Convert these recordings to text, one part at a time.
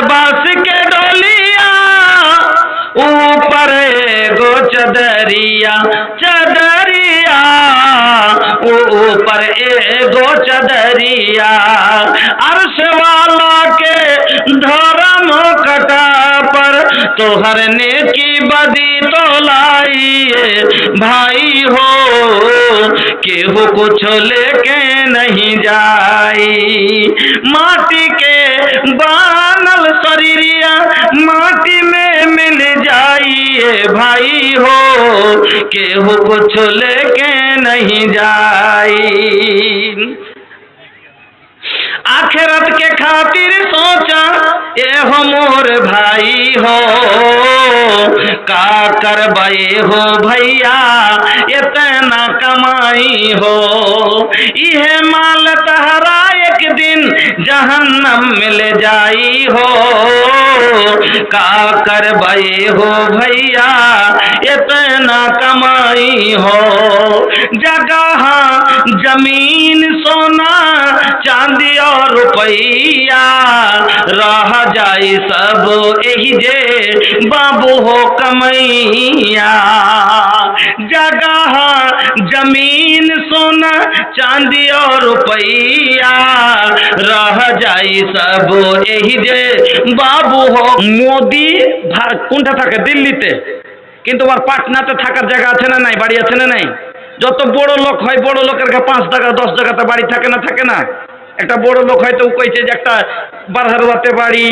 बास के डोलिया ऊपर एगो चदरिया चदरिया ऊपर एगो चदरिया अर्श वाला के धर्म कटा पर तोहर नेकी बदी तो लाइए भाई हो केहू कुछ लेके नहीं जाई माटी के बानल शरीरिया माटी में मिल जाइए भाई हो केहू कुछ लेके नहीं जाई आखिरत के खातिर सोचा ए हो मोर भाई हो का करबे हो भैया इतना कमाई हो इहे माल तहरा एक दिन जहन्नम मिल जाई हो का करबे हो भैया इतना कमाई हो जगह जमीन सोना चांदी और रुपया रह जाई सब एही जे बाबू हो कमैया जगह जमीन सोना चांदी और रुपया रह जाई सब एही जे बाबू हो मोदी কোনটা থাকে দিল্লিতে কিন্তু আর পাটনাতে থাকার জায়গা আছে না নাই বাড়ি আছে না নাই যত বড় লোক হয় বড় লোকের 5 টাকা 10 টাকাতে বাড়ি থাকে না একটা বড় লোক হয়তো কইছে যে একটা বারহারওয়াতে বাড়ি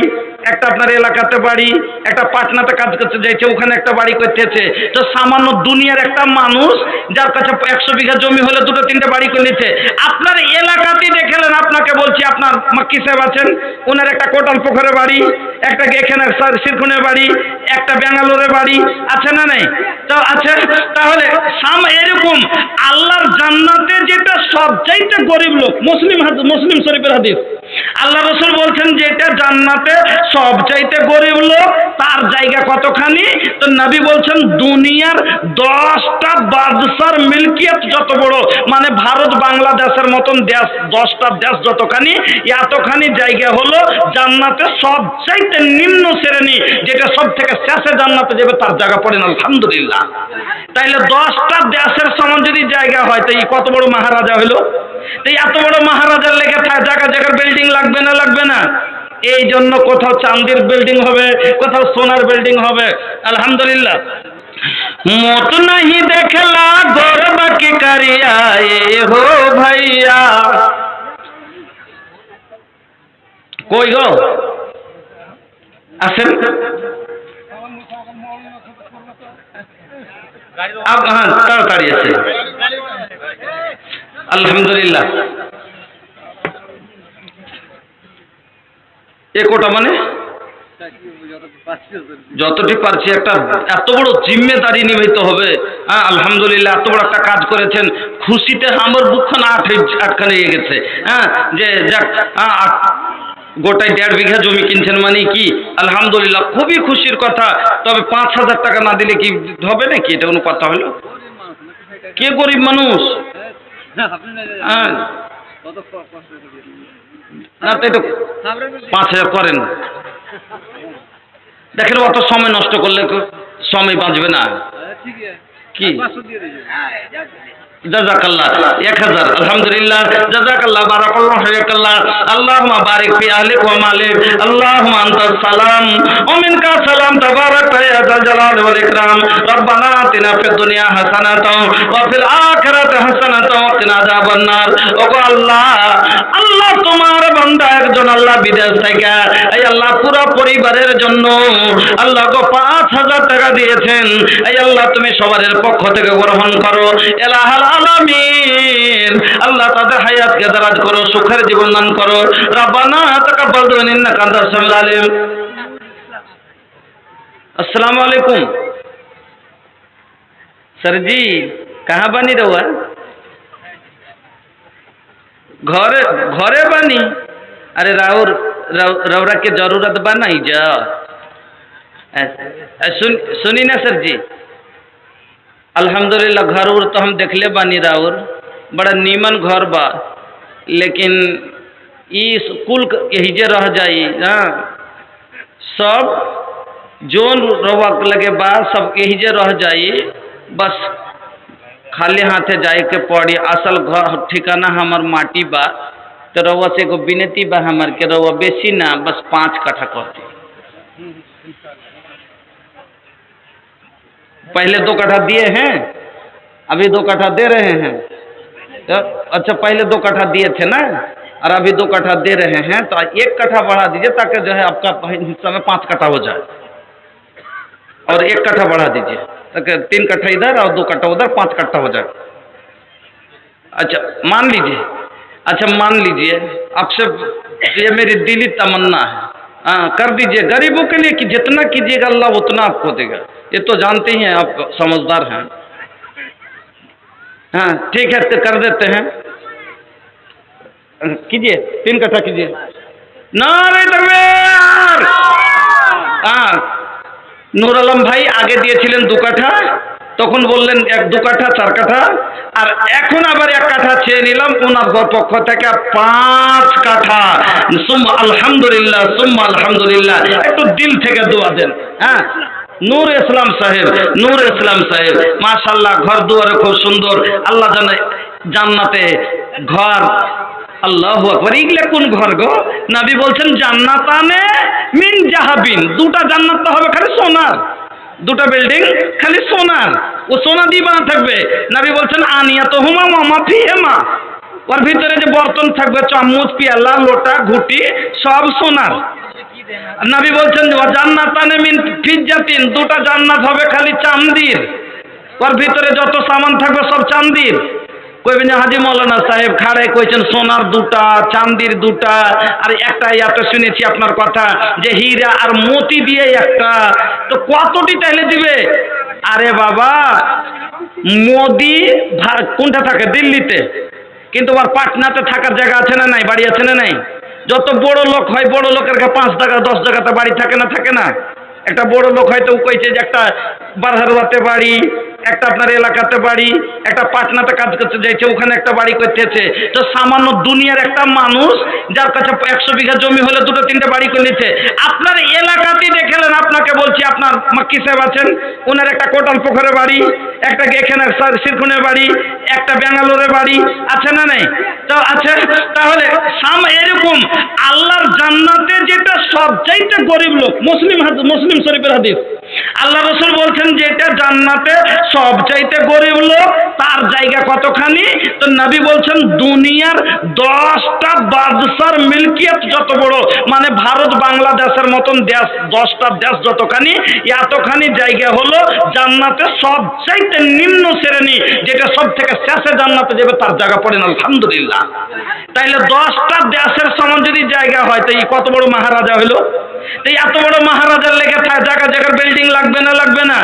একটা আপনার এলাকাতে বাড়ি একটা পাটনাতে কাজ করতে যাইছে ওখানে একটা বাড়ি করতেছে তো সামান্য দুনিয়ার একটা মানুষ যার কাছে 100 বিঘা জমি হলে দুটো তিনটে বাড়ি করে নিচ্ছে আপনার এলাকাতেই দেখলেন আপনাকে বলছি আপনার মাক্কি সাহেব আছেন ওনার একটা কোটাল পুকুরে বাড়ি একটা এখানে শিরখুনের বাড়ি একটা ব্যাঙ্গালোরে বাড়ি আছে না নাই তো আছে তাহলে এরকম আল্লাহর জান্নাতে যেটা সবচাইতে গরিব লোক মুসলিম শরীফের হাদিস আল্লাহ রাসূল বলছেন যেটা জান্নাতে সবচাইতে গরিব লোক তার জায়গা কতখানি তো নবী বলছেন দুনিয়ার 10টা বাদশার মিলকিয়ত যত বড় মানে ভারত বাংলাদেশের মতন দেশ 10টা দেশ যতখানি এতখানি জায়গা হলো জান্নাতে সবচাইতে নিম্ন শ্রেণী যেটা সব থেকে শেষে জান্নাতে যাবে তার জায়গা পড়েন আলহামদুলিল্লাহ তাইলে 10টা দেশের সমান যদি জায়গা হয় তো এই কত বড় মহারাজা হলো তো এত বড় মহারাজার লেগে জায়গার বিল্ডিং লাগবে না এই জন্য কোথাও চাঁদের বিল্ডিং হবে কোথাও সোনার বিল্ডিং হবে আলহামদুলিল্লাহ मोत नहीं देखला गौरव की करियाए हो भैया कोई गो আসেন अब हाँ ताड़ाताड़ी আছে আলহামদুলিল্লাহ কোটা মানে যতটি পারছি একটা এত বড় জিম্মেদারি নিবেদিত হবে হ্যাঁ আলহামদুলিল্লাহ এত বড় একটা কাজ করেছেন খুশিতে আমার বুকখান আটখানে হয়ে গেছে হ্যাঁ যে যাক গোটায় 1.5 বিঘা জমি কিনছেন মানে কি আলহামদুলিল্লাহ খুবই খুশির কথা তবে 5,000 টাকা না দিলে কি হবে নাকি এটা কোনো কথা হলো কে গরিব মানুষ হ্যাঁ না তো এটা 5,000 করেন দেখেন অত সময় নষ্ট করলে সময় বাঁচবে না কি জাযাকাল্লাহ 1000 আলহামদুলিল্লাহ জাযাকাল্লাহ বারাকাল্লাহু ফিকাল্লাহ আল্লাহুম্মা বারিক ফি আহলিক ওয়া মালিক আল্লাহুম্মা আনতাস সালাম ওয়া মিনকা সালাম তাবারাকা ইয়া যাল জালালি ওয়াল ইকরাম রব্বানা আতিনা ফিদ দুনিয়া হাসানাতাও ওয়া ফিল আখিরাতি হাসানাতাও ওয়া কিনা আযাবান নার ওগো আল্লাহ আল্লাহ তোমার বান্দা একজন আল্লাহ বিদেশ থেকে এই আল্লাহ পুরো পরিবারের জন্য আল্লাহ গো 5,000 টাকা দিয়েছেন এই আল্লাহ তুমি সবার পক্ষ থেকে গ্রহণ করো ইলাহাল আলামিন আল্লাহ তাদের হায়াতকে দারাজ করো সুখের জীবন দান করো রব্বানা তাকাব্বাল ইন্নাকা আনতাস সামিউল আলিম अस्सलाम वालेकुम सर जी कहाँ बनी रहुआ घरे घरे बनी अरे रौरा के जरूरत बनाई जा सुनी ना सर जी अल्हम्दुलिल्लाह घर उर तो हम देखले बानी राउर बड़ा नीमन घर बा लेकिन ई कुल यही जे रह जाई हाँ सब जोन रोवक लगे बा सब यही जे रह जाई, बस खाली हाथे जाए के पड़ी। असल घर ठिकाना हमर माटी बा, तो रउआ से एगो विनती बा हमर के रउआ बेसी ना, बस 5 कट्ठा करती। पहले 2 कट्ठा दिए हैं, अभी 2 कट्ठा दे रहे हैं। तो अच्छा, पहले 2 कट्ठा दिए थे ना, और अभी 2 कट्ठा दे रहे हैं, तो 1 कट्ठा बढ़ा दीजिए ताकि जो है आपका हिस्सा में 5 कट्ठा हो जाए, और 1 कट्ठा बढ़ा दीजिए ताकि 3 कट्ठा इधर और 2 कट्ठा उधर, 5 कट्ठा हो जाए। अच्छा मान लीजिए, अच्छा मान लीजिए, आपसे ये मेरी दिली तमन्ना है, हाँ कर दीजिए। गरीबों के लिए कि जितना कीजिएगा अल्लाह उतना आपको देगा, ये तो जानते ही हैं, आप समझदार हैं। हाँ ठीक है, तो कर देते हैं, कीजिए 3 कट्ठा कीजिए। नारे तकबीर। हाँ, नूर आलम भाई आगे दिएছিলেন 2 কাঠা, তখন বললেন 1-2 কাঠা 4 কাঠা, আর এখন আবার 1 কাঠা চেয়ে নিলাম ওনার পক্ষ থেকে 5 কাঠা। সুম্মা আলহামদুলিল্লাহ, সুম্মা আলহামদুলিল্লাহ। একটু দিল থেকে দোয়া দেন। হ্যাঁ, নূর ইসলাম সাহেব, নূর ইসলাম সাহেব, মাশাআল্লাহ, ঘর দুয়ারে খুব সুন্দর, আল্লাহ জানে জান্নাতে ঘর। আল্লাহু আকবার। এগুলো কোন ঘর গো? নবী বলছেন জান্নাতানে মিন জাহাবিন, 2টা জান্নাত তো হবে খালি সোনার, 2টা বিল্ডিং খালি সোনার, ও সোনা দিয়ে বানা থাকবে। নবী বলছেন আনিয়াতুহুমা ওয়া মা ফিহিমা, ওর ভিতরে যে বর্তন থাকবে, চামচ, পেয়ালা, লোটা, ঘুটি, সব সোনার। নবী বলছেন জান্নাতানে মিন ফিজ্জাতিন, 2টা জান্নাত হবে খালি চাঁদির, ওর ভিতরে যত সামান থাকবে সব চাঁদির। কইবেন হাজি মৌলানা সাহেব খাড়ে কইছেন সোনার 2টা, চাঁদির 2টা, আর একটা ইয়াতে শুনেছি আপনার কথা যে হীরা আর মতি দিয়ে একটা, তো কতটি তাইলে দিবে? আরে বাবা, মোদি কোনটা থাকে? দিল্লিতে, কিন্তু ওর পাটনাতে থাকার জায়গা আছে না নাই, বাড়ি আছে না নাই? যত বড় লোক হয়, বড় লোকের 5 টাকা 10 টাকাতে বাড়ি থাকে না, থাকে না? একটা বড় লোক হয়তো কইছে যে একটা বারহারুয়াতে বাড়ি, একটা আপনার এলাকাতে বাড়ি, একটা পাটনাতে কাজ করতে যাইছে, ওখানে একটা বাড়ি করতেছে। তো সামান্য দুনিয়ার একটা মানুষ যার কাছে 100 বিঘা জমি হলে 2-3টে বাড়ি করে নিচ্ছে। আপনার এলাকাতেই দেখলেন, আপনাকে বলছি, আপনার মাক্কি সাহেব আছেন, ওনার একটা কোটাল পুকুরে বাড়ি, একটা এখানে শিরকুনের বাড়ি, একটা ব্যাঙ্গালোরে বাড়ি, আছে না নাই? তো আছে। তাহলে এরকম আল্লাহর জান্নাতে যেটা সবচাইতে গরিব লোক, মুসলিম শরীফের হাদিস, আল্লাহ রাসূল বলছেন যেটা জান্নাতে সবচাইতে গরিব লোক, তার জায়গা কতখানি? তো নবী বলছেন দুনিয়ার 10টা বাদশার মিলকিয়ত যত বড়, মানে ভারত বাংলাদেশের মতন দেশ, 10টা দেশ যতখানি, এতখানি জায়গা হলো জান্নাতে সবচাইতে নিম্ন শ্রেণী, যেটা সব থেকে শেষে জান্নাতে যাবে তার জায়গা পড়েন। আলহামদুলিল্লাহ। তাইলে 10টা দেশের সমান যদি জায়গা হয়, তো এই কত বড় মহারাজা হইলো? তো এত বড় মহারাজার লেগে জায়গা জায়গার বিল্ডিং লাগবে না, লাগবে না?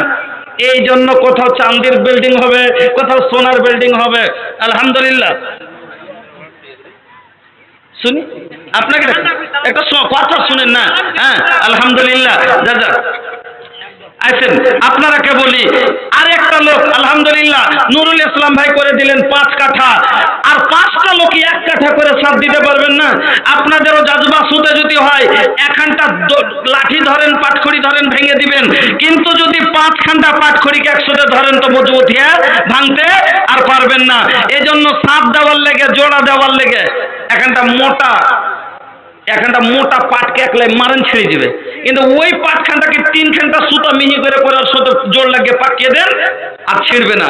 এই জন্য কোথাও চাঁদির বিল্ডিং হবে, কোথাও সোনার বিল্ডিং হবে। আলহামদুলিল্লাহ। শুনি আপনাকে একটা কথা শুনেন না। হ্যাঁ আলহামদুলিল্লাহ। দাদা আছেন, আপনারাকে বলি, আরেকটা লোক আলহামদুলিল্লাহ নুরুল ইসলাম ভাই করে দিলেন 5 কাঠা, আর 5টা লোক 1 কাঠা করে সাথ দিতে পারবেন না? আপনাদেরও জাজবা সুতে যদি হয়, এখানটা লাঠি ধরেন, পাটখড়ি ধরেন, ভেঙে দিবেন, কিন্তু যদি 5খানটা পাটখড়িকে একসাথে ধরেন তো মজবুত হয়ে ভাঙতে আর পারবেন না। এজন্য সাথ দেওয়ার লেগে, জোড়া দেওয়ার লেগে এখানটা মোটা পাটকে একলাই মারেন, ছিঁড়ে দিবে, কিন্তু ওই পাটখানটাকে 3খানটা সুতা মিহি করে ওর সাথে জোর লাগিয়ে পাকিয়ে দেন, আর ছিঁড়বে না।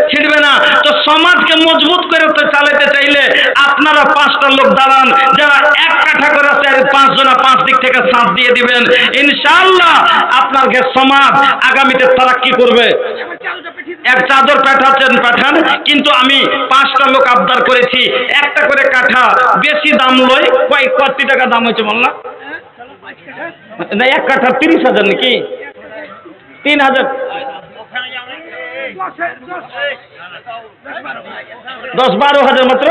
ছিঁড়বে না। তো সমাজকে মজবুত করে চালাতে চাইলে আপনারা 5টা লোক দাঁড়ান, যারা 1 কাঠা করে 5 জনা 5 দিক থেকে সাথ দিয়ে দিবেন, ইনশাআল্লাহ আপনার সমাজ আগামীতে তারাক্কি করবে। এক চাদর পাঠান, কিন্তু আমি 5টা লোক আবদার করেছি, একটা করে কাঠা বেশি দাম লয়। কত টাকা দাম হয়েছে বললাম না? 1 কাঠা 30,000 নাকি 3,000? 10-12,000 মাত্র।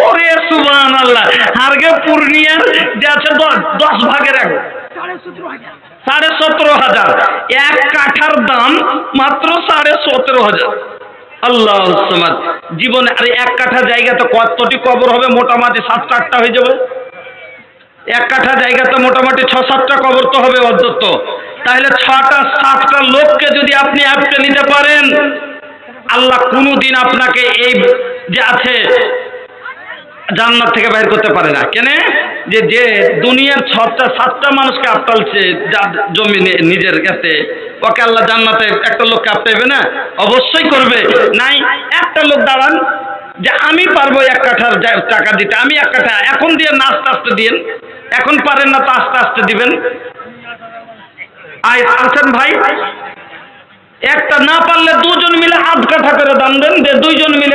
ওরে সুবহানাল্লাহ। হারগে পূর্ণিয়ার যে আছে 10 ভাগের 1, 17,500। 1 কাঠার দাম মাত্র 17,500। আল্লাহ সামাদ। জীবনে আর 1 কাঠা জায়গা তো কতটি কবর হবে? মোটামুটি 7-8টা হয়ে যাবে। 1 কাঠা জায়গা তো মোটামুটি 6-7টা কবর তো হবে অন্তত। তাহলে 6-7টা লোককে যদি আপনি আপনি নিতে পারেন, আল্লাহ কোনোদিন আপনাকে এই যে আছে জান্নাত থেকে বাইর করতে পারে না। কেন? যে দুনিয়ার 6-7টা মানুষকে আপটালছে জমি নিজের কাছে, ওকে আল্লাহ জান্নাতে একটা লোককে আপটাইবে না? অবশ্যই করবে। নাই, একটা লোক দাঁড়ান যে আমি পারবো 1 কাঠার টাকা দিতে, আমি 1 কাঠা এখন দিয়ে না, আস্তে আস্তে দিন। এখন পারেন না তো আস্তে আস্তে দিবেন। আছেন ভাই, একটা না পারলে 2 জন মিলে 1/2 কাঠা করে দাম দেন, 2 জন মিলে